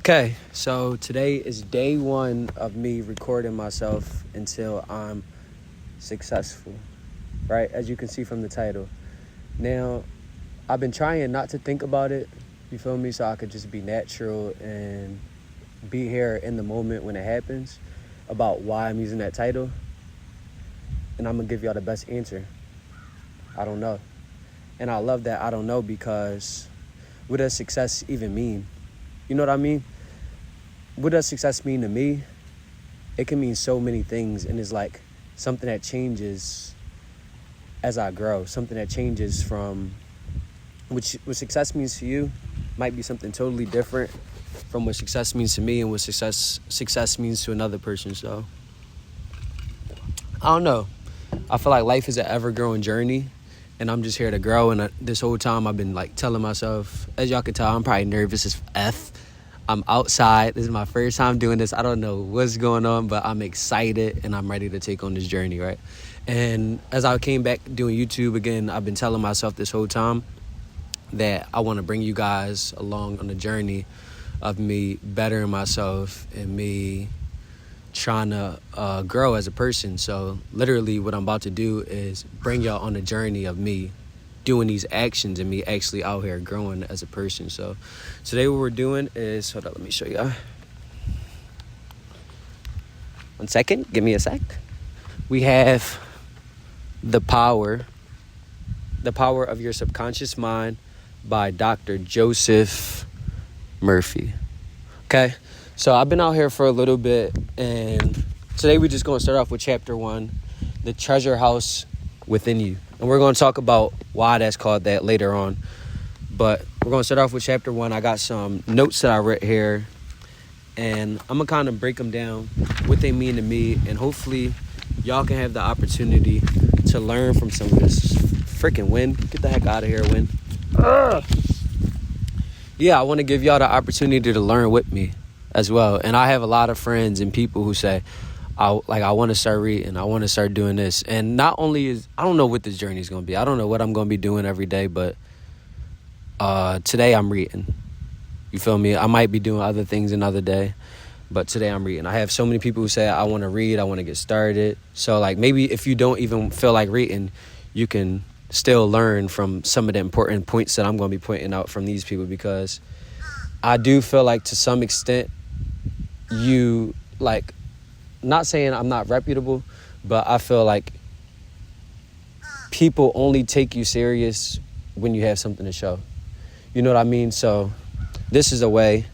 Okay, so today is day one of me recording myself until I'm successful, right? As you can see from the title. Now, I've been trying not to think about it, you feel me? So I could just be natural and be here in the moment when it happens about why I'm using that title. And I'm gonna give y'all the best answer. I don't know. And I love that I don't know because what does success even mean? You know what I mean? What does success mean to me? It can mean so many things, and it's like something that changes as I grow, something that changes from what success means to you might be something totally different from what success means to me and what success means to another person. So I don't know. I feel like life is an ever-growing journey, and I'm just here to grow. And this whole time I've been like telling myself, as y'all can tell, I'm probably nervous as F. I'm outside. This is my first time doing this. I don't know what's going on, but I'm excited and I'm ready to take on this journey, right? And as I came back doing YouTube again, I've been telling myself this whole time that I want to bring you guys along on the journey of me bettering myself and me trying to grow as a person. So literally what I'm about to do is bring y'all on the journey of me doing these actions and me actually out here growing as a person. So today what we're doing is, hold on, let me show y'all. 1 second, give me a sec. We have The Power of Your Subconscious Mind by Dr. Joseph Murphy. Okay, so I've been out here for a little bit, and today we're just going to start off with chapter 1, The Treasure House Within You. And we're going to talk about why that's called that later on. But we're going to start off with chapter 1. I got some notes that I read here, and I'm going to kind of break them down, what they mean to me, and hopefully y'all can have the opportunity to learn from some of this freaking wind. Get the heck out of here, wind. Yeah, I want to give y'all the opportunity to learn with me as well. And I have a lot of friends and people who say, I want to start reading. I want to start doing this. And not only I don't know what this journey is going to be. I don't know what I'm going to be doing every day, but today I'm reading. You feel me? I might be doing other things another day, but today I'm reading. I have so many people who say, I want to read. I want to get started. So like maybe if you don't even feel like reading, you can still learn from some of the important points that I'm going to be pointing out from these people, because I do feel like to some extent you like, not saying I'm not reputable, but I feel like people only take you serious when you have something to show. You know what I mean? So this is a way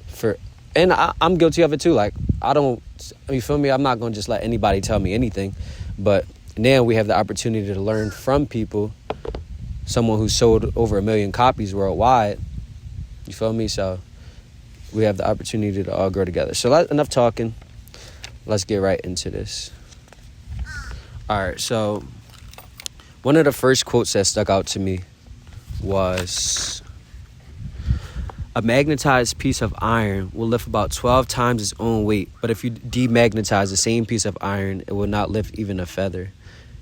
for, and I'm guilty of it too. Like you feel me? I'm not going to just let anybody tell me anything, but now we have the opportunity to learn from people, someone who sold over 1 million copies worldwide. You feel me? So we have the opportunity to all grow together. So enough talking. Let's get right into this. All right, so one of the first quotes that stuck out to me was, a magnetized piece of iron will lift about 12 times its own weight, but if you demagnetize the same piece of iron, it will not lift even a feather.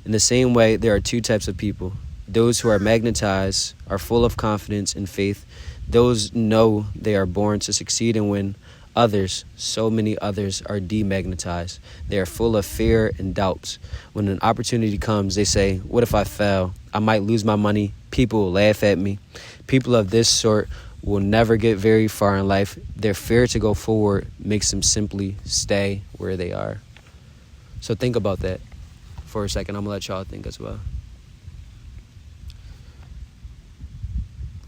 In the same way, there are two types of people. Those who are magnetized are full of confidence and faith. Those know they are born to succeed and win. Others, so many others, are demagnetized. They are full of fear and doubts. When an opportunity comes, they say, what if I fail? I might lose my money. People will laugh at me. People of this sort will never get very far in life. Their fear to go forward makes them simply stay where they are. So think about that for a second. I'm going to let y'all think as well.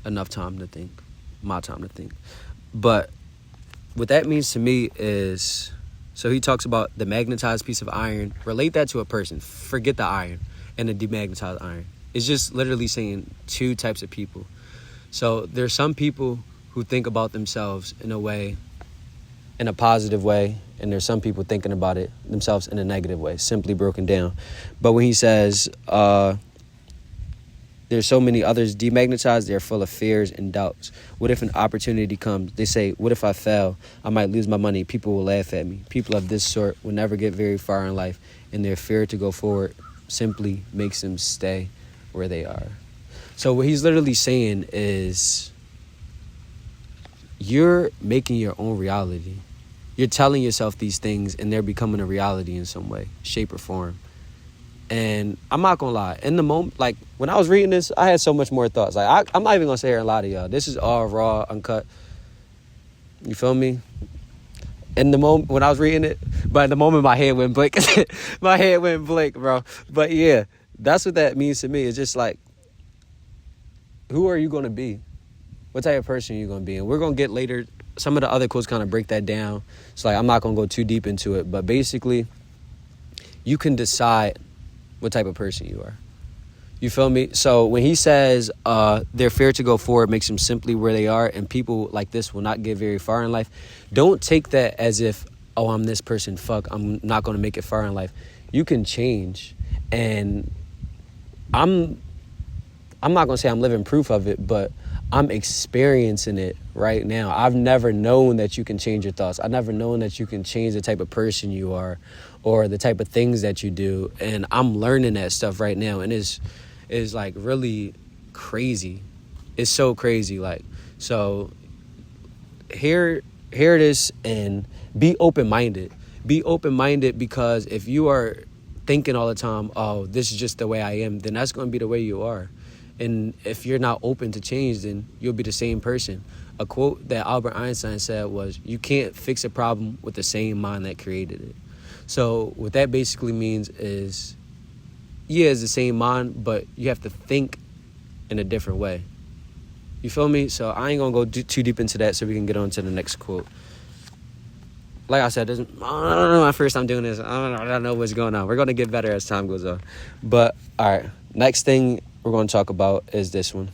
Enough time to think. My time to think. But what that means to me is, so he talks about the magnetized piece of iron. Relate that to a person. Forget the iron and the demagnetized iron. It's just literally saying two types of people. So there's some people who think about themselves in a positive way, and there's some people thinking about it themselves in a negative way, simply broken down. But when he says, there's so many others demagnetized, they're full of fears and doubts. What if an opportunity comes? They say, what if I fail? I might lose my money. People will laugh at me. People of this sort will never get very far in life, and their fear to go forward simply makes them stay where they are. So what he's literally saying is, you're making your own reality. You're telling yourself these things and they're becoming a reality in some way, shape, or form. And I'm not gonna lie, in the moment, like when I was reading this, I had so much more thoughts. Like I'm not even gonna sit here and lie to y'all. This is all raw, uncut. You feel me? In the moment when I was reading it, but in the moment my head went blank. My head went blank, bro. But yeah, that's what that means to me. It's just like, who are you gonna be? What type of person are you gonna be? And we're gonna get later. Some of the other quotes kind of break that down. So like I'm not gonna go too deep into it, but basically, you can decide what type of person you are. You feel me? So when he says their fear to go forward makes them simply where they are, and people like this will not get very far in life, don't take that as if, oh, I'm this person, fuck, I'm not going to make it far in life. You can change. And I'm not going to say I'm living proof of it, but I'm experiencing it right now. I've never known that you can change your thoughts. I've never known that you can change the type of person you are or the type of things that you do. And I'm learning that stuff right now. And it's like really crazy. It's so crazy. Like, so hear this and be open-minded. Be open-minded, because if you are thinking all the time, oh, this is just the way I am, then that's going to be the way you are. And if you're not open to change, then you'll be the same person. A quote that Albert Einstein said was, you can't fix a problem with the same mind that created it. So what that basically means is, yeah, it's the same mind, but you have to think in a different way. You feel me? So I ain't going to go too deep into that so we can get on to the next quote. Like I said, I don't know my first time doing this. I don't know what's going on. We're going to get better as time goes on. But, all right, next thing we're going to talk about is this one.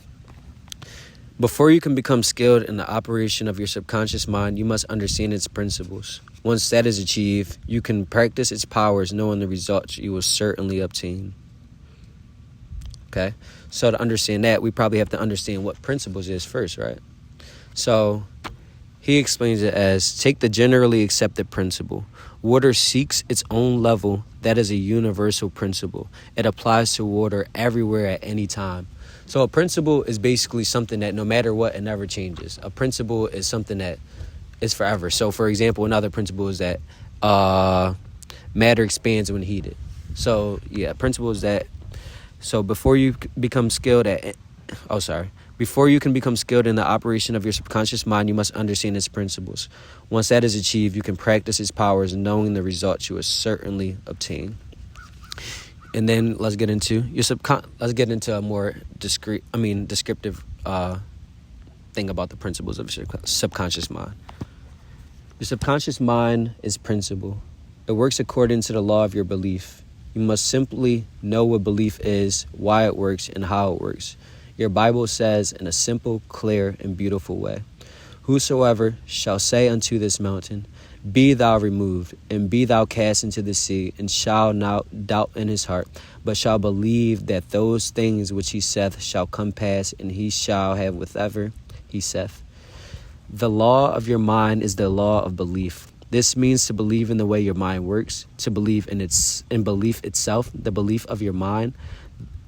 Before you can become skilled in the operation of your subconscious mind, you must understand its principles. Once that is achieved, you can practice its powers, knowing the results you will certainly obtain. Okay? So to understand that, we probably have to understand what principles is first, right? So he explains it as, take the generally accepted principle. Water seeks its own level. That is a universal principle. It applies to water everywhere at any time. So a principle is basically something that no matter what, it never changes. A principle is something that is forever. So for example, another principle is that matter expands when heated. So yeah, principle is that. So before you become skilled Before you can become skilled in the operation of your subconscious mind, you must understand its principles. Once that is achieved, you can practice its powers, knowing the results you will certainly obtain. And then let's get into a more descriptive thing about the principles of your subconscious mind. Your subconscious mind is principle. It works according to the law of your belief. You must simply know what belief is, why it works, and how it works. Your Bible says in a simple, clear, and beautiful way, whosoever shall say unto this mountain, be thou removed, and be thou cast into the sea, and shall not doubt in his heart, but shall believe that those things which he saith shall come pass, and he shall have whatever he saith. The law of your mind is the law of belief. This means to believe in the way your mind works, to believe in belief itself. The belief of your mind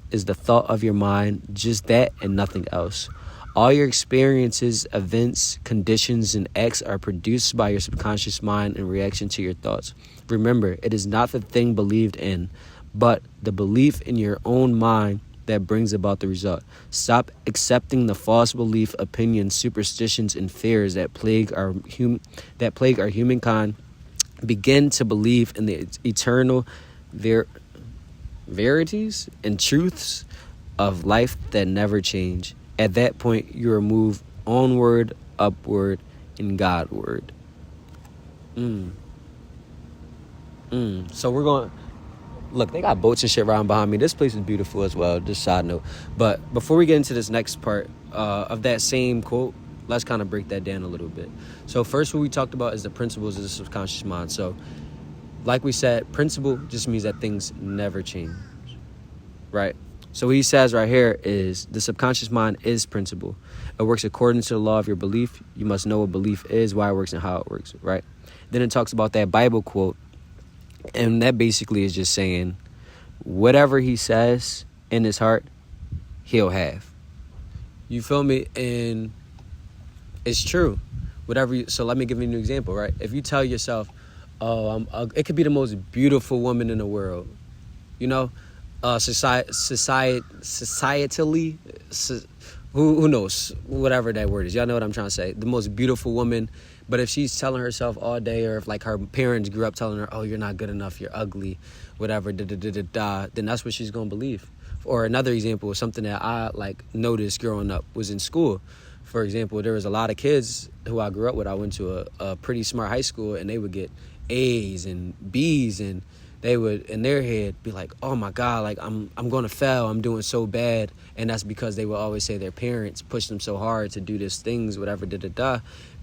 is the thought of your mind, just that and nothing else. All your experiences, events, conditions, and acts are produced by your subconscious mind in reaction to your thoughts. Remember, it is not the thing believed in, but the belief in your own mind that brings about the result. Stop accepting the false belief, opinions, superstitions, and fears that plague our humankind. Begin to believe in the eternal verities and truths of life that never change. At that point, you are moved onward, upward, and Godward. So we're going. Look, they got boats and shit around behind me. This place is beautiful as well, just side note. But before we get into this next part of that same quote, let's kind of break that down a little bit. So first, what we talked about is the principles of the subconscious mind. So like we said, principle just means that things never change, right? So what he says right here is the subconscious mind is principle. It works according to the law of your belief. You must know what belief is, why it works, and how it works, right? Then it talks about that Bible quote. And that basically is just saying whatever he says in his heart, he'll have. You feel me? And it's true. So let me give you an example, right? If you tell yourself, oh, it could be the most beautiful woman in the world, you know, societally, who knows, whatever that word is. Y'all know what I'm trying to say. The most beautiful woman. But if she's telling herself all day, or if like her parents grew up telling her, oh, you're not good enough, you're ugly, whatever, then that's what she's going to believe. Or another example of something that I like noticed growing up was in school. For example, there was a lot of kids who I grew up with. I went to a pretty smart high school, and they would get A's and B's, and they would, in their head, be like, oh my God, like I'm going to fail. I'm doing so bad. And that's because they would always say their parents pushed them so hard to do these things, whatever,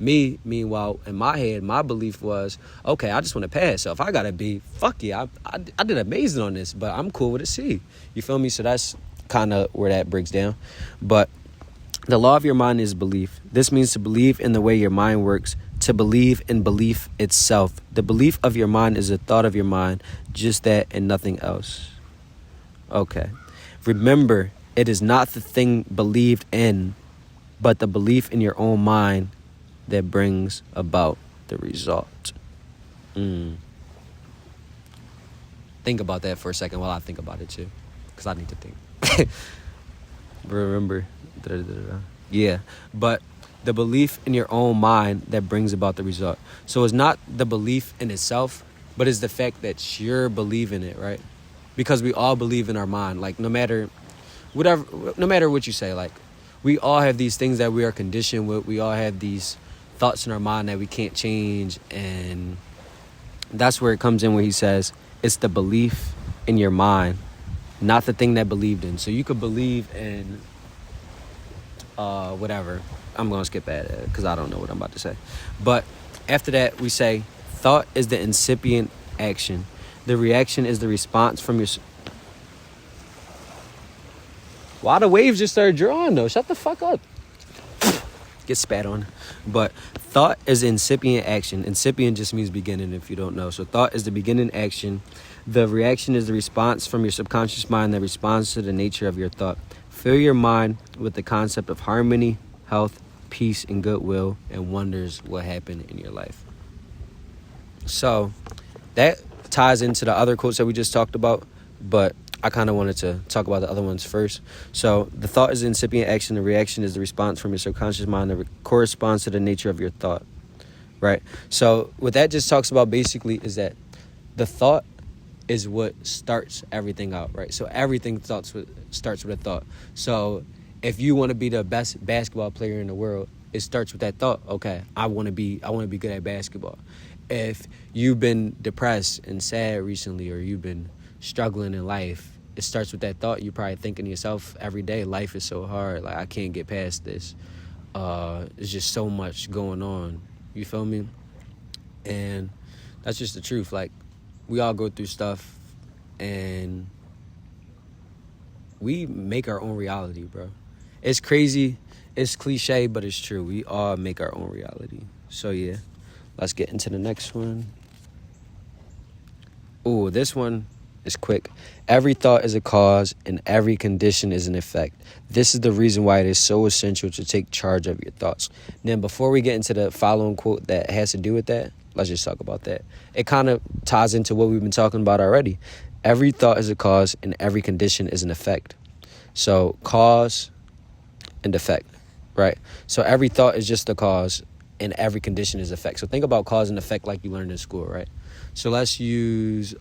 Me, meanwhile, in my head, my belief was, okay, I just want to pass. So if I got to B, fuck yeah, I did amazing on this, but I'm cool with a C. You feel me? So that's kind of where that breaks down. But the law of your mind is belief. This means to believe in the way your mind works, to believe in belief itself. The belief of your mind is a thought of your mind, just that and nothing else. Okay. Remember, it is not the thing believed in, but the belief in your own mind that brings about the result. Think about that for a second while I think about it too, because I need to think. Remember, yeah, but the belief in your own mind that brings about the result. So it's not the belief in itself, but it's the fact that you're believing it, right? Because we all believe in our mind. Like no matter what you say, like we all have these things that we are conditioned with. We all have these thoughts in our mind that we can't change. And that's where it comes in where he says, it's the belief in your mind, not the thing that believed in. So you could believe in whatever. I'm going to skip that because I don't know what I'm about to say. But after that, we say, thought is the incipient action. The reaction is the response from your... Why the waves just started drawing, though? Shut the fuck up. Get spat on. But thought is incipient action. Incipient just means beginning, if you don't know. So thought is the beginning action. The reaction is the response from your subconscious mind that responds to the nature of your thought. Fill your mind with the concept of harmony, health, peace, and goodwill, and wonders will happen in your life. So that ties into the other quotes that we just talked about, but I kind of wanted to talk about the other ones first. So the thought is the incipient action. The reaction is the response from your subconscious mind that corresponds to the nature of your thought, right? So what that just talks about basically is that the thought is what starts everything out, right? So everything starts with a thought. So if you want to be the best basketball player in the world, it starts with that thought. Okay, I want to be good at basketball. If you've been depressed and sad recently, or you've been struggling in life, it starts with that thought. You're probably thinking to yourself every day, life is so hard. Like, I can't get past this. There's just so much going on. You feel me? And that's just the truth. Like, we all go through stuff, and we make our own reality, bro. It's crazy, it's cliche, but it's true. We all make our own reality. So yeah, let's get into the next one. Ooh, this one is quick. Every thought is a cause, and every condition is an effect. This is the reason why it is so essential to take charge of your thoughts. Then before we get into the following quote that has to do with that, let's just talk about that. It kind of ties into what we've been talking about already. Every thought is a cause, and every condition is an effect. So cause and effect, right? So every thought is just the cause, and every condition is effect. So think about cause and effect like you learned in school, right? So let's use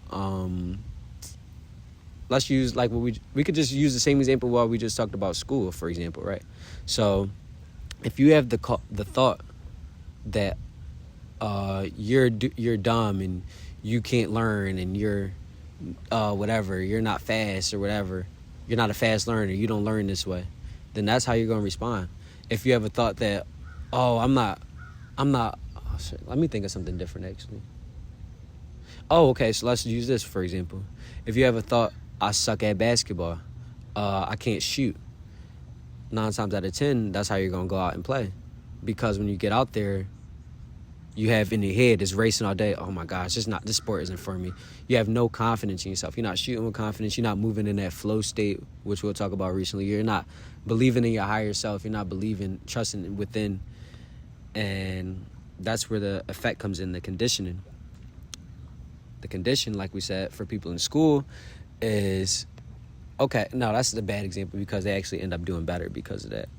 like what we could just use the same example while we just talked about school, for example, right? So if you have the thought that you're dumb and you can't learn, and you're whatever, you're not fast or whatever, you're not a fast learner, you don't learn this way, then that's how you're going to respond. If you have a thought that, I'm not, oh shit, let me think of something different actually. Oh, okay, so let's use this for example. If you have a thought, I suck at basketball, I can't shoot, 9 times out of 10, that's how you're going to go out and play. Because when you get out there, you have in your head is racing all day. Oh my gosh, this sport isn't for me. You have no confidence in yourself. You're not shooting with confidence. You're not moving in that flow state, which we'll talk about recently. You're not believing in your higher self. You're not trusting within. And that's where the effect comes in, the conditioning. The condition, like we said, for people in school is, okay, no, that's a bad example because they actually end up doing better because of that.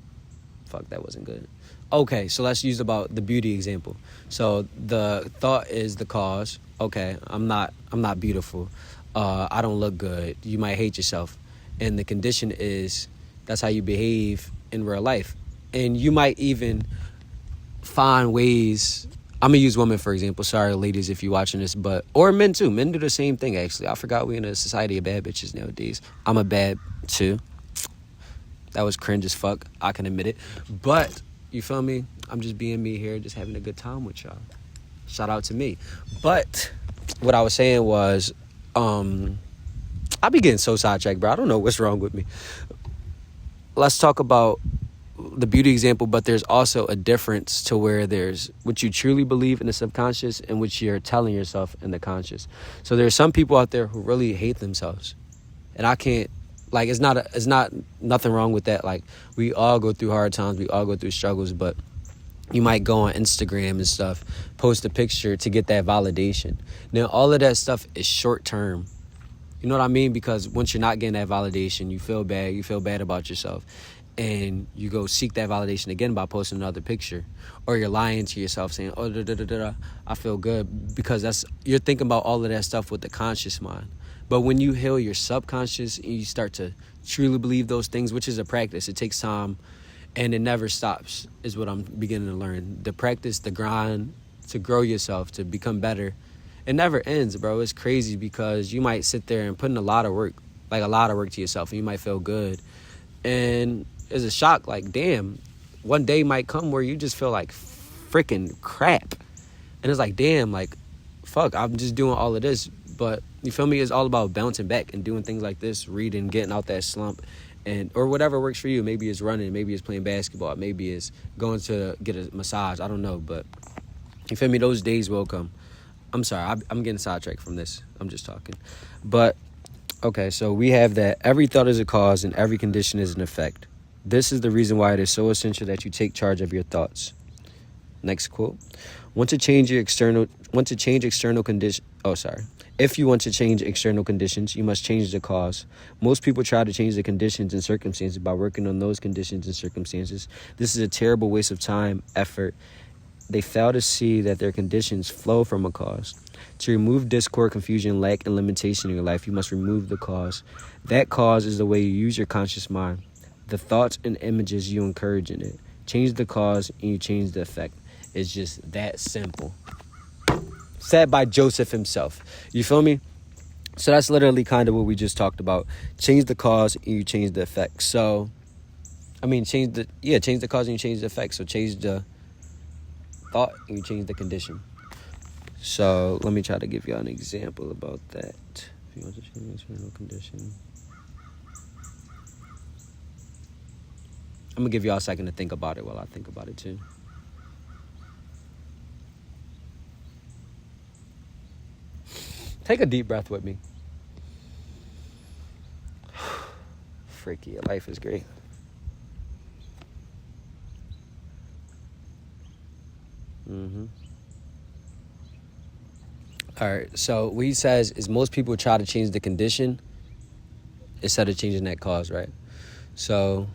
Fuck, that wasn't good. Okay, so let's use about the beauty example. So the thought is the cause. Okay, I'm not beautiful. I don't look good. You might hate yourself. And the condition is, that's how you behave in real life. And you might even find ways. I'm going to use women, for example. Sorry, ladies, if you're watching this, or men too. Men do the same thing, actually. I forgot we're in a society of bad bitches nowadays. I'm a bad too. That was cringe as fuck. I can admit it. But, you feel me? I'm just being me here, just having a good time with y'all. Shout out to me. But what I was saying was, I be getting so sidetracked, bro. I don't know what's wrong with me. Let's talk about the beauty example, but there's also a difference to where there's what you truly believe in the subconscious and what you're telling yourself in the conscious. So there's some people out there who really hate themselves. And I can't, like, it's not nothing wrong with that. Like, we all go through hard times, we all go through struggles, but you might go on Instagram and stuff, post a picture to get that validation. Now, all of that stuff is short term. You know what I mean? Because once you're not getting that validation, you feel bad about yourself. And you go seek that validation again by posting another picture. Or you're lying to yourself saying, oh, I feel good. Because you're thinking about all of that stuff with the conscious mind. But when you heal your subconscious and you start to truly believe those things, which is a practice, it takes time and it never stops, is what I'm beginning to learn. The practice, the grind, to grow yourself, to become better, it never ends, bro. It's crazy because you might sit there and put in a lot of work to yourself, and you might feel good. And it's a shock, like, damn, one day might come where you just feel like freaking crap. And it's like, damn, like, fuck, I'm just doing all of this. But you feel me? It's all about bouncing back and doing things like this, reading, getting out that slump, or whatever works for you. Maybe it's running, maybe it's playing basketball, maybe it's going to get a massage. I don't know, but you feel me? Those days will come. I'm sorry, I'm getting sidetracked from this. I'm just talking. But, okay, so we have that every thought is a cause and every condition is an effect. This is the reason why it is so essential that you take charge of your thoughts. Next quote. If you want to change external conditions, you must change the cause. Most people try to change the conditions and circumstances by working on those conditions and circumstances. This is a terrible waste of time, effort. They fail to see that their conditions flow from a cause. To remove discord, confusion, lack, and limitation in your life, you must remove the cause. That cause is the way you use your conscious mind, the thoughts and images you encourage in it. Change the cause and you change the effect. It's just that simple. Said by Joseph himself. You feel me? So that's literally kind of what we just talked about. Change the cause and you change the effect. So, change the cause and you change the effect. So change the thought and you change the condition. So let me try to give you an example about that. If you want to change the external condition, I'm gonna give y'all a second to think about it while I think about it too. Take a deep breath with me. Freaky, life is great. All right, so what he says is most people try to change the condition instead of changing that cause, right? So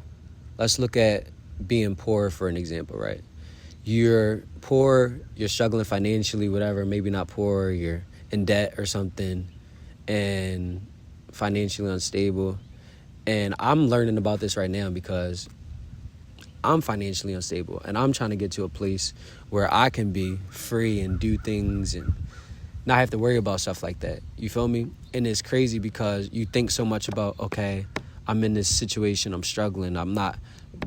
let's look at being poor for an example, right? You're poor, you're struggling financially, whatever, maybe not poor, you're in debt or something and financially unstable. And I'm learning about this right now because I'm financially unstable and I'm trying to get to a place where I can be free and do things and not have to worry about stuff like that. You feel me? And it's crazy because you think so much about, okay, I'm in this situation, I'm struggling, I'm not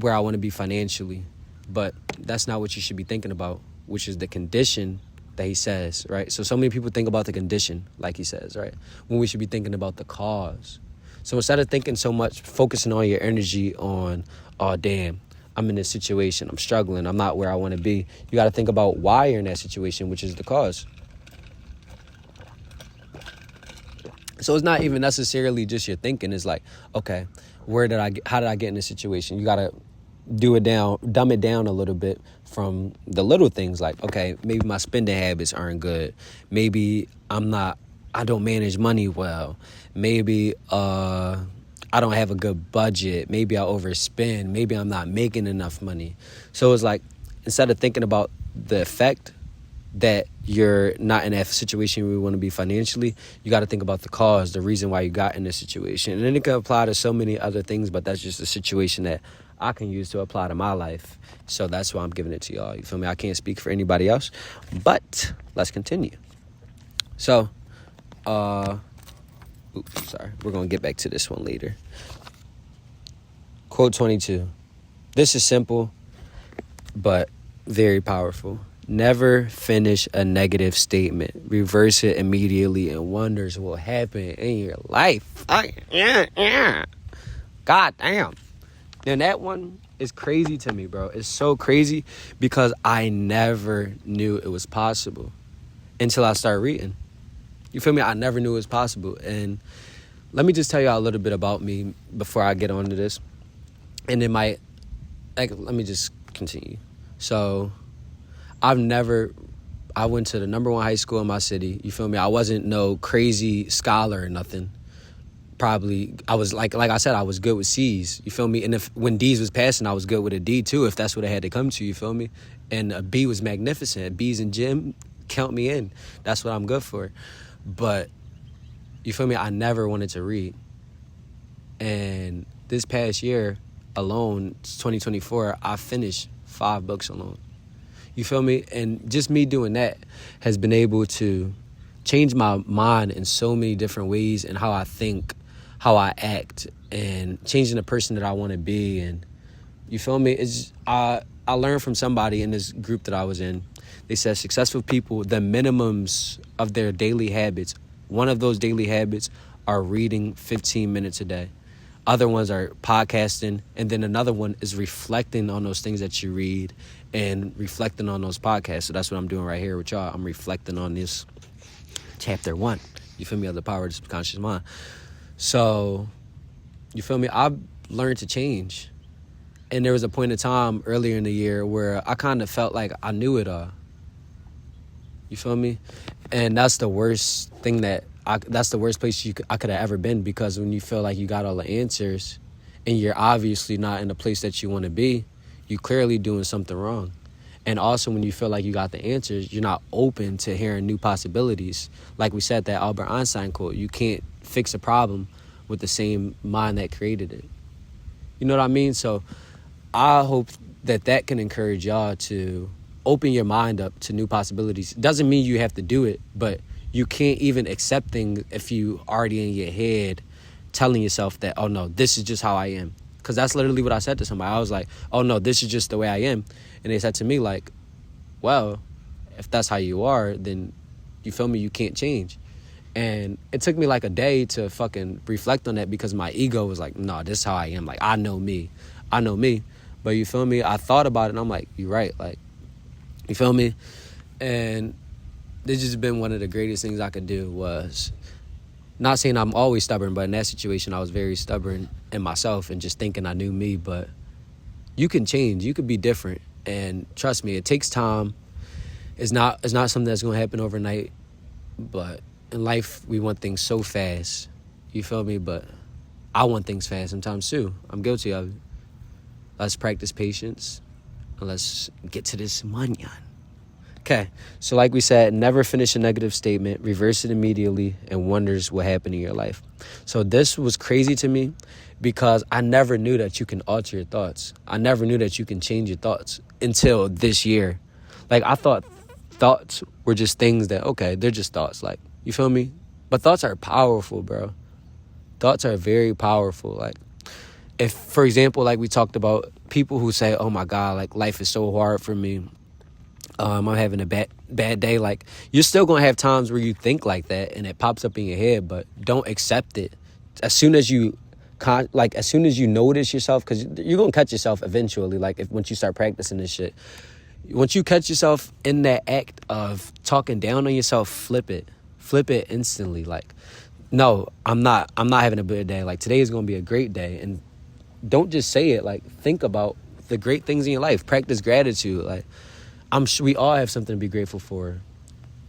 where I want to be financially. But that's not what you should be thinking about, which is the condition that he says, right? So many people think about the condition, like he says, right? When we should be thinking about the cause. So instead of thinking so much, focusing on your energy on, oh, damn, I'm in this situation, I'm struggling, I'm not where I want to be. You got to think about why you're in that situation, which is the cause. So it's not even necessarily just your thinking. It's like, okay, how did I get in this situation? You got to dumb it down a little bit from the little things. Like, okay, maybe my spending habits aren't good. Maybe I don't manage money well. Maybe I don't have a good budget. Maybe I overspend. Maybe I'm not making enough money. So it's like, instead of thinking about the effect that you're not in that situation where you want to be financially, you got to think about the cause, the reason why you got in this situation. And then it can apply to so many other things, but that's just a situation that I can use to apply to my life. So that's why I'm giving it to y'all. You feel me? I can't speak for anybody else, but let's continue. So, sorry. We're going to get back to this one later. Quote 22. This is simple, but very powerful. Never finish a negative statement. Reverse it immediately and wonders will happen in your life. God damn. Now that one is crazy to me, bro. It's so crazy because I never knew it was possible until I started reading. You feel me? I never knew it was possible. And let me just tell y'all a little bit about me before I get on to this. And it might, let me just continue. So I went to the number one high school in my city. You feel me? I wasn't no crazy scholar or nothing. Probably, I was like I said, I was good with C's. You feel me? And when D's was passing, I was good with a D too, if that's what I had to come to. You feel me? And a B was magnificent. B's in gym, count me in. That's what I'm good for. But you feel me? I never wanted to read. And this past year alone, 2024, I finished 5 books alone. You feel me? And just me doing that has been able to change my mind in so many different ways, and how I think, how I act, and changing the person that I want to be. And you feel me? I learned from somebody in this group that I was in. They said successful people, the minimums of their daily habits, one of those daily habits are reading 15 minutes a day. Other ones are podcasting, and then another one is reflecting on those things that you read and reflecting on those podcasts. So that's what I'm doing right here with y'all. I'm reflecting on this chapter 1. You feel me? Of the power of the subconscious mind. So, you feel me? I've learned to change. And there was a point in time earlier in the year where I kind of felt like I knew it all. You feel me? And that's the worst thing that's the worst place I could have ever been, because when you feel like you got all the answers and you're obviously not in the place that you want to be, you're clearly doing something wrong. And also when you feel like you got the answers, you're not open to hearing new possibilities. Like we said, that Albert Einstein quote, you can't fix a problem with the same mind that created it. You know what I mean? So I hope that can encourage y'all to open your mind up to new possibilities. Doesn't mean you have to do it, but you can't even accept things if you already in your head telling yourself that, oh no, this is just how I am. Because that's literally what I said to somebody. I was like, oh no, this is just the way I am. And they said to me like, well, if that's how you are, then you feel me, you can't change. And it took me like a day to fucking reflect on that, because my ego was like, no, this is how I am. Like, I know me. But you feel me? I thought about it and I'm like, you're right. Like, you feel me? And this has been one of the greatest things I could do. Was not saying I'm always stubborn, but in that situation I was very stubborn in myself and just thinking I knew me. But you can change. You could be different. And trust me, it takes time. It's not something that's going to happen overnight. But in life, we want things so fast. You feel me? But I want things fast sometimes too. I'm guilty of it. Let's practice patience. And let's get to this manyan. Okay, so like we said, never finish a negative statement, reverse it immediately, and wonders what happened in your life. So this was crazy to me because I never knew that you can alter your thoughts. I never knew that you can change your thoughts until this year. Like, I thought thoughts were just things that, okay, they're just thoughts. Like, you feel me? But thoughts are powerful, bro. Thoughts are very powerful. Like, if, for example, like we talked about, people who say, oh my God, like life is so hard for me. I'm having a bad day. Like, you're still going to have times where you think like that and it pops up in your head, but don't accept it. As soon as you notice yourself, because you're going to catch yourself eventually. Like, once you start practicing this shit, once you catch yourself in that act of talking down on yourself, flip it instantly. Like, no, I'm not having a good day. Like, today is going to be a great day. And don't just say it. Like, think about the great things in your life. Practice gratitude. Like, I'm sure we all have something to be grateful for.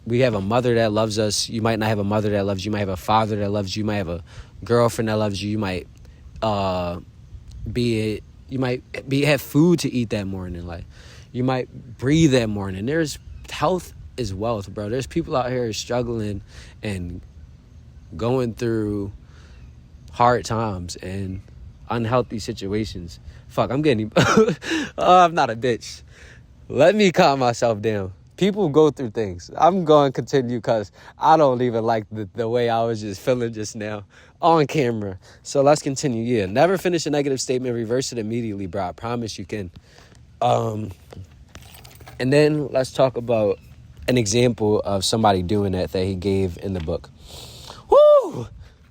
We have a mother that loves us. You might not have a mother that loves you. You might have a father that loves you. You might have a girlfriend that loves you. You might have food to eat that morning. Like, you might breathe that morning. There's health is wealth, bro. There's people out here struggling and going through hard times and unhealthy situations. Fuck, I'm getting I'm not a bitch. Let me calm myself down. People go through things. I'm going to continue because I don't even like the way I was just feeling just now on camera. So let's continue. Yeah, never finish a negative statement. Reverse it immediately, bro. I promise you can. And then let's talk about an example of somebody doing that he gave in the book. Woo!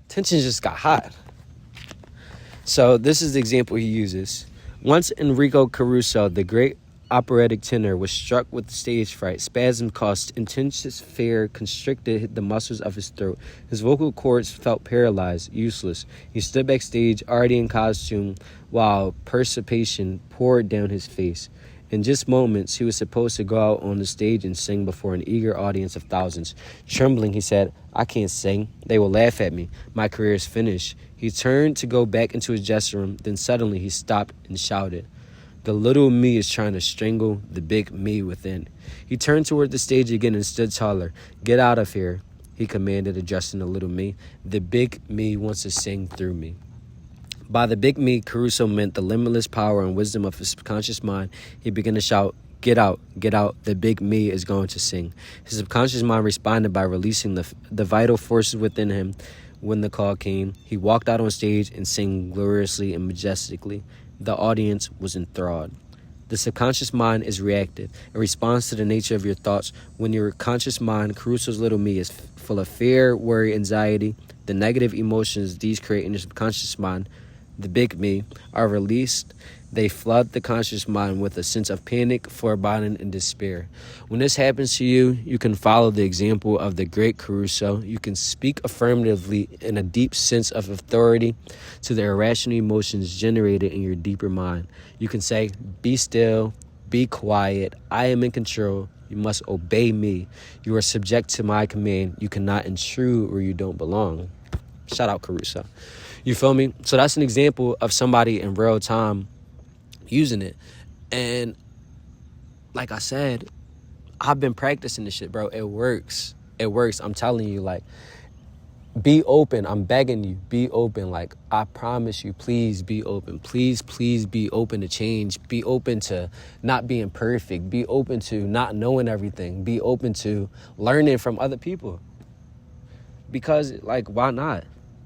Tension just got hot. So this is the example he uses. Once Enrico Caruso, the great operatic tenor, was struck with stage fright. Spasm caused intense fear, constricted the muscles of his throat. His vocal cords felt paralyzed, useless. He stood backstage, already in costume, while perspiration poured down his face. In just moments, he was supposed to go out on the stage and sing before an eager audience of thousands. Trembling, he said, "I can't sing. They will laugh at me. My career is finished." He turned to go back into his dressing room. Then suddenly he stopped and shouted, "The little me is trying to strangle the big me within." He turned toward the stage again and stood taller. "Get out of here," he commanded, addressing the little me. "The big me wants to sing through me." By the big me, Caruso meant the limitless power and wisdom of his subconscious mind. He began to shout, "Get out, get out, the big me is going to sing." His subconscious mind responded by releasing the vital forces within him. When the call came, he walked out on stage and sang gloriously and majestically. The audience was enthralled. The subconscious mind is reactive. It responds to the nature of your thoughts. When your conscious mind, Caruso's little me, is full of fear, worry, anxiety, the negative emotions these create in your subconscious mind, the big me, are released. They flood the conscious mind with a sense of panic, foreboding, and despair. When this happens to you, you can follow the example of the great Caruso. You can speak affirmatively in a deep sense of authority to the irrational emotions generated in your deeper mind. You can say, "Be still, be quiet. I am in control. You must obey me. You are subject to my command. You cannot intrude where you don't belong." Shout out Caruso. You feel me? So that's an example of somebody in real time using it. And like I said, I've been practicing this shit, bro. It works. It works. I'm telling you, like, be open. I'm begging you, be open. Like, I promise you, please be open. Please be open to change. Be open to not being perfect. Be open to not knowing everything. Be open to learning from other people. Because, like, why not?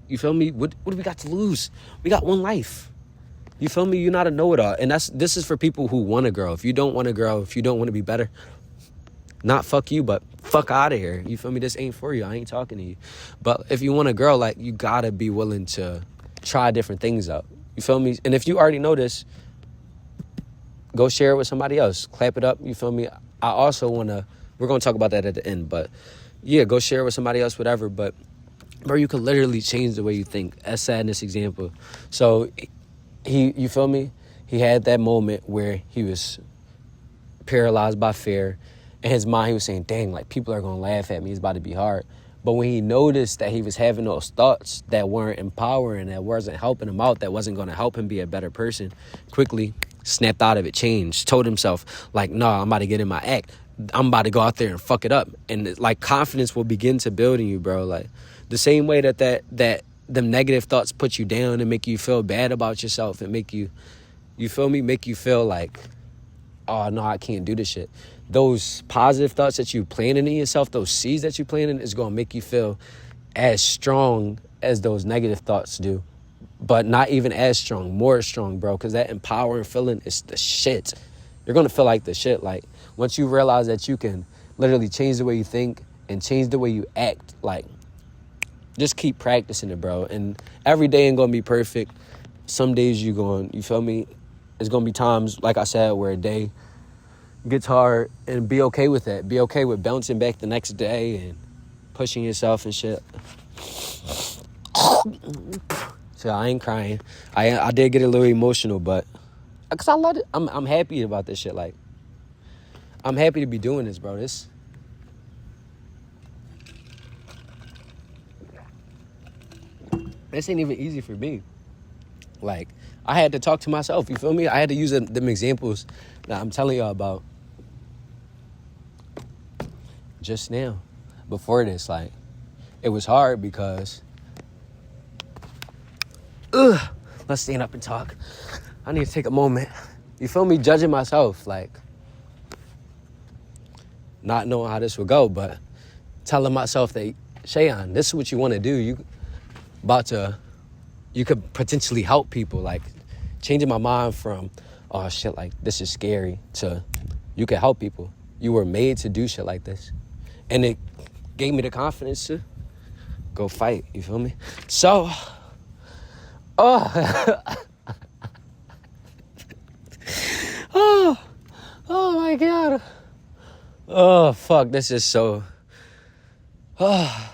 You feel me? What do we got to lose? We got one life. You feel me? You're not a know-it-all. And this is for people who want to grow. If you don't want to grow, if you don't want to be better, not fuck you, but fuck out of here. You feel me? This ain't for you. I ain't talking to you. But if you want to grow, like, you got to be willing to try different things out. You feel me? And if you already know this, go share it with somebody else. Clap it up. You feel me? I also want to, we're going to talk about that at the end. But, yeah, go share it with somebody else, whatever. But, bro, you could literally change the way you think. As sad in this example. So, you feel me? He had that moment where he was paralyzed by fear. In his mind, he was saying, dang, like, people are going to laugh at me. It's about to be hard. But when he noticed that he was having those thoughts that weren't empowering, that wasn't helping him out, that wasn't going to help him be a better person, quickly snapped out of it, changed, told himself, like, no, I'm about to get in my act. I'm about to go out there and fuck it up. And, like, confidence will begin to build in you, bro. Like, the same way that them negative thoughts put you down and make you feel bad about yourself and make you feel me, make you feel like, oh, no, I can't do this shit. Those positive thoughts that you planted in yourself, those seeds that you planted, is going to make you feel as strong as those negative thoughts do. But not even as strong, more strong, bro, because that empowering feeling is the shit. You're going to feel like the shit. Like, once you realize that you can literally change the way you think and change the way you act, like, just keep practicing it, bro. And every day ain't going to be perfect. Some days you feel me? There's going to be times, like I said, where a day gets hard, and be okay with that. Be okay with bouncing back the next day and pushing yourself and shit. So I ain't crying. I did get a little emotional, but Because I love it. I'm happy about this shit. Like, I'm happy to be doing this, bro. This ain't even easy for me. Like, I had to talk to myself, you feel me? I had to use them examples that I'm telling y'all about just now. Before this, like, it was hard because, let's stand up and talk. I need to take a moment. You feel me? Judging myself, like, not knowing how this would go, but telling myself that, Shayon, this is what you want to do. You could potentially help people. Like, changing my mind from, oh shit, like, this is scary, to you can help people. You were made to do shit like this. And it gave me the confidence to go fight, you feel me? So, oh my God. Oh, fuck, this is so, I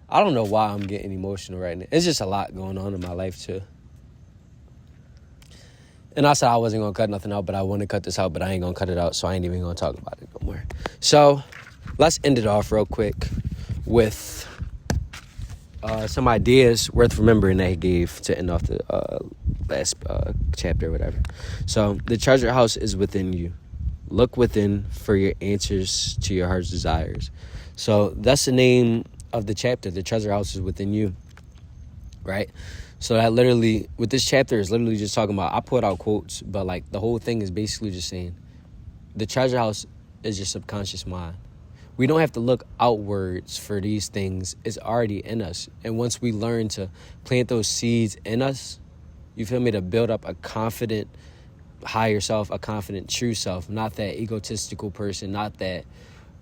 don't know why I'm getting emotional right now. It's just a lot going on in my life, too. And I said I wasn't going to cut nothing out, but I want to cut this out, but I ain't going to cut it out, so I ain't even going to talk about it no more. So, let's end it off real quick with some ideas worth remembering that he gave to end off the last chapter or whatever. So, the treasure house is within you. Look within for your answers to your heart's desires. So, that's the name of the chapter. The treasure house is within you, right? So that literally, with this chapter, is literally just talking about, I put out quotes, but like the whole thing is basically just saying the treasure house is your subconscious mind. We don't have to look outwards for these things. It's already in us. And once we learn to plant those seeds in us, you feel me, to build up a confident higher self, a confident true self, not that egotistical person, not that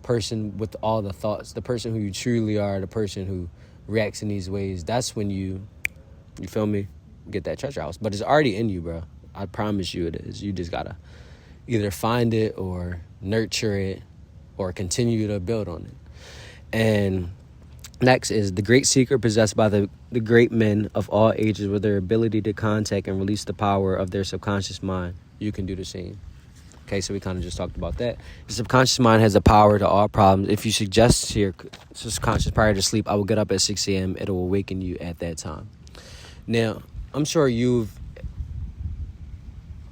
person with all the thoughts, the person who you truly are, the person who reacts in these ways. That's when you feel me, get that treasure house. But it's already in you, bro. I promise you it is. You just gotta either find it or nurture it or continue to build on it. And next is the great secret possessed by the great men of all ages, with their ability to contact and release the power of their subconscious mind. You can do the same. Okay, so we kind of just talked about that. The subconscious mind has the power to all problems. If you suggest to your subconscious prior to sleep, I will get up at 6 a.m., it will awaken you at that time. Now, I'm sure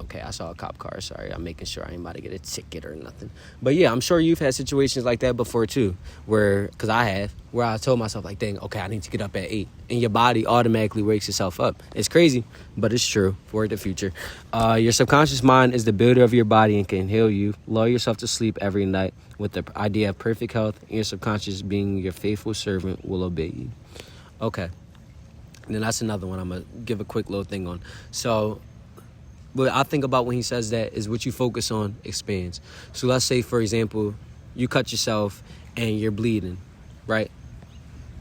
okay, I saw a cop car. Sorry, I'm making sure I ain't about to get a ticket or nothing. But yeah, I'm sure you've had situations like that before too, because I have, where I told myself like, dang, okay, I need to get up at 8. And your body automatically wakes itself up. It's crazy, but it's true for the future. Your subconscious mind is the builder of your body and can heal you. Lull yourself to sleep every night with the idea of perfect health, and your subconscious, being your faithful servant, will obey you. Okay. And then that's another one I'm going to give a quick little thing on. So what I think about when he says that is what you focus on expands. So let's say, for example, you cut yourself and you're bleeding, right?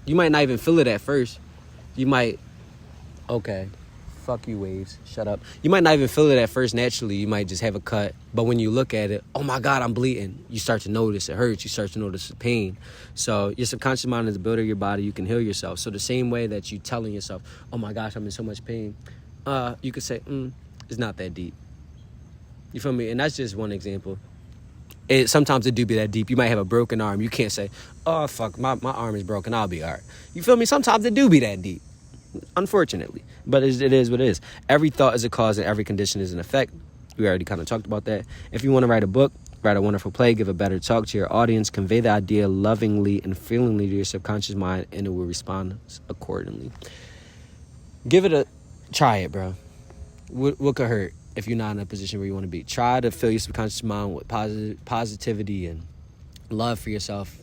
You might not even feel it at first. You might, okay, fuck you, waves, shut up. You might not even feel it at first naturally. You might just have a cut. But when you look at it, oh my God, I'm bleeding. You start to notice it hurts. You start to notice the pain. So your subconscious mind is the builder of your body. You can heal yourself. So the same way that you telling yourself, oh my gosh, I'm in so much pain, you could say, it's not that deep. You feel me? And that's just one example. Sometimes it do be that deep. You might have a broken arm. You can't say, oh, fuck, my arm is broken. I'll be all right. You feel me? Sometimes it do be that deep, unfortunately. But it is what it is. Every thought is a cause and every condition is an effect. We already kind of talked about that. If you want to write a book, write a wonderful play, give a better talk to your audience, convey the idea lovingly and feelingly to your subconscious mind, and it will respond accordingly. Try it, bro. What could hurt if you're not in a position where you want to be? Try to fill your subconscious mind with positivity and love for yourself.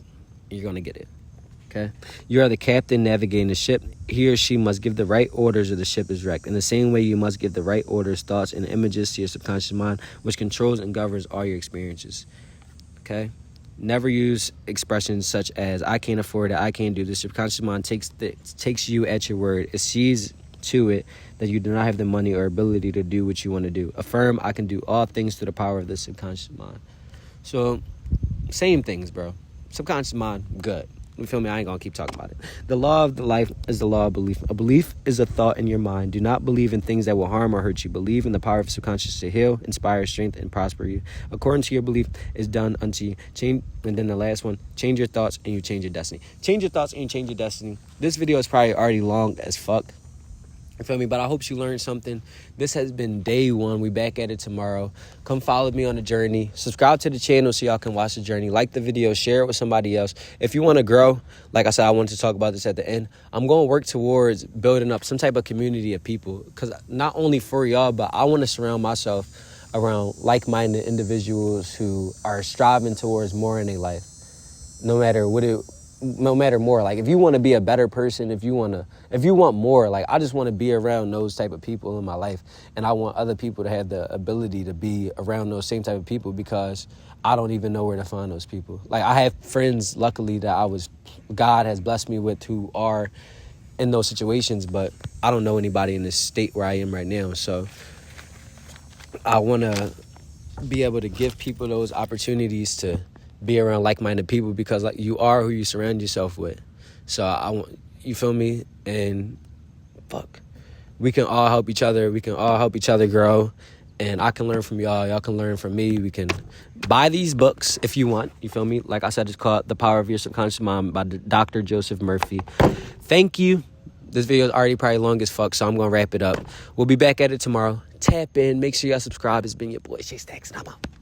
You're going to get it. Okay? You are the captain navigating the ship. He or she must give the right orders or the ship is wrecked. In the same way, you must give the right orders, thoughts, and images to your subconscious mind, which controls and governs all your experiences. Okay? Never use expressions such as, I can't afford it, I can't do this. Subconscious mind takes you at your word. It sees to it that you do not have the money or ability to do what you want to do. Affirm, I can do all things through the power of the subconscious mind. So, same things, bro. Subconscious mind, good. You feel me? I ain't gonna keep talking about it. The law of the life is the law of belief. A belief is a thought in your mind. Do not believe in things that will harm or hurt you. Believe in the power of subconscious to heal, inspire, strength, and prosper you. According to your belief is done unto you. Change, and then the last one, change your thoughts and you change your destiny. Change your thoughts and you change your destiny. This video is probably already long as fuck. You feel me? But I hope you learned something. This has been day one. We back at it tomorrow. Come follow me on the journey. Subscribe to the channel so y'all can watch the journey. Like the video. Share it with somebody else. If you want to grow, like I said, I wanted to talk about this at the end. I'm going to work towards building up some type of community of people. Because not only for y'all, but I want to surround myself around like-minded individuals who are striving towards more in their life. No matter more, like if you want to be a better person, if you want more, like I just want to be around those type of people in my life, and I want other people to have the ability to be around those same type of people, because I don't even know where to find those people. Like I have friends, luckily, that God has blessed me with, who are in those situations, but I don't know anybody in this state where I am right now. So I want to be able to give people those opportunities to be around like-minded people, because like you are who you surround yourself with. So I want, you feel me? And fuck, we can all help each other. We can all help each other grow, and I can learn from y'all. Y'all can learn from me. We can buy these books if you want. You feel me? Like I said, it's called The Power of Your Subconscious Mind by Dr. Joseph Murphy. Thank you. This video is already probably long as fuck, so I'm gonna wrap it up. We'll be back at it tomorrow. Tap in. Make sure y'all subscribe. It's been your boy Shaestackz, and I'm out.